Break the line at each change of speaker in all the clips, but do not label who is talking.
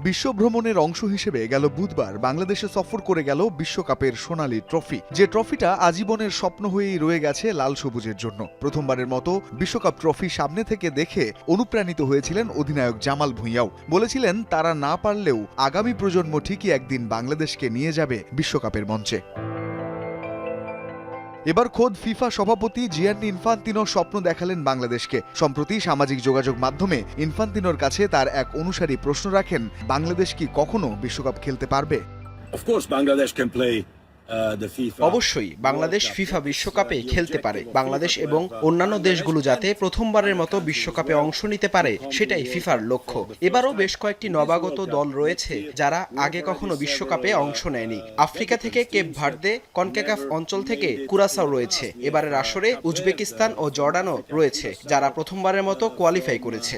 বিশ্ব ভ্রমণের অংশ হিসেবে গেল বুধবার বাংলাদেশে সফর করে গেল বিশ্বকাপের সোনালী ট্রফি, যে ট্রফিটা আজীবনের স্বপ্ন হয়েই রয়ে গেছে লাল সবুজের জন্য। প্রথমবারের মতো বিশ্বকাপ ট্রফি সামনে থেকে দেখে অনুপ্রাণিত হয়েছিলেন অধিনায়ক জামাল ভুঁইয়াও। বলেছিলেন তারা না পারলেও আগামী প্রজন্ম ঠিকই একদিন বাংলাদেশকে নিয়ে যাবে বিশ্বকাপের মঞ্চে। এবার খোদ ফিফা সভাপতি জিয়ান্নি ইনফান্তিনো স্বপ্ন দেখালেন বাংলাদেশকে। সম্প্রতি সামাজিক যোগাযোগ মাধ্যমে ইনফান্তিনোর কাছে তার এক অনুসারী প্রশ্ন রাখেন, বাংলাদেশ কি কখনো বিশ্বকাপ খেলতে পারবে?
অবশ্যই বাংলাদেশ ফিফা বিশ্বকাপে খেলতে পারে। বাংলাদেশ এবং অন্যান্য দেশগুলো যাতে প্রথমবারের মতো বিশ্বকাপে অংশ নিতে পারে, সেটাই ফিফার লক্ষ্য। এবারও বেশ কয়েকটি নবাগত দল রয়েছে যারা আগে কখনো বিশ্বকাপে অংশ নেয়নি। আফ্রিকা থেকে কেপ ভার্দে, কনকাকাফ অঞ্চল থেকে কুরাসাও রয়েছে। এবারের আসরে উজবেকিস্তান ও জর্ডানও রয়েছে যারা প্রথমবারের মতো কোয়ালিফাই করেছে।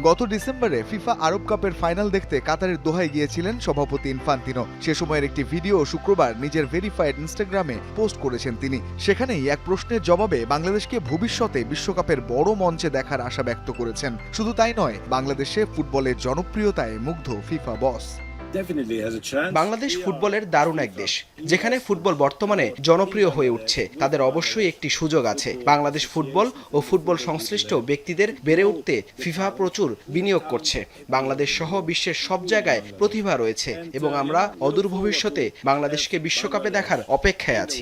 গত ডিসেম্বরে ফিফা আরব কাপের ফাইনাল দেখতে কাতারের দোহায় গিয়েছিলেন সভাপতি ইনফান্তিনো। সে সময়ের একটি ভিডিও শুক্রবার নিজের ভেরিফাইড ইনস্টাগ্রামে পোস্ট করেছেন তিনি। সেখানেই এক প্রশ্নের জবাবে বাংলাদেশকে ভবিষ্যতে বিশ্বকাপের বড় মঞ্চে দেখার আশা ব্যক্ত করেছেন। শুধু তাই নয়, বাংলাদেশে ফুটবলের জনপ্রিয়তায় মুগ্ধ ফিফা বস।
বাংলাদেশ ফুটবলের দারুণ এক দেশ, যেখানে ফুটবল বর্তমানে জনপ্রিয় হয়ে উঠছে। তাদের অবশ্যই একটি সুযোগ আছে। বাংলাদেশ ফুটবল ও ফুটবল সংশ্লিষ্ট ব্যক্তিদের বেড়ে উঠতে ফিফা প্রচুর বিনিয়োগ করছে। বাংলাদেশ সহ বিশ্বের সব জায়গায় প্রতিভা রয়েছে এবং আমরা অদূর ভবিষ্যতে বাংলাদেশকে বিশ্বকাপে দেখার অপেক্ষায় আছি।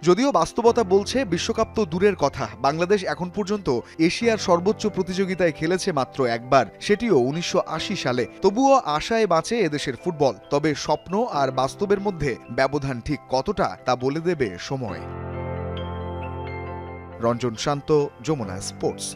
যদিও বাস্তবতা বলছে বিশ্বকাপ তো দূরের কথা, বাংলাদেশ এখন পর্যন্ত এশিয়ার সর্বোচ্চ প্রতিযোগিতায় খেলেছে মাত্র একবার, সেটিও 1980 সালে। তবুও আশায় বাঁচে এদেশের ফুটবল। তবে স্বপ্ন আর বাস্তবের মধ্যে ব্যবধান ঠিক কতটা তা বলে দেবে সময়। রঞ্জন শান্ত, যমুনা স্পোর্টস।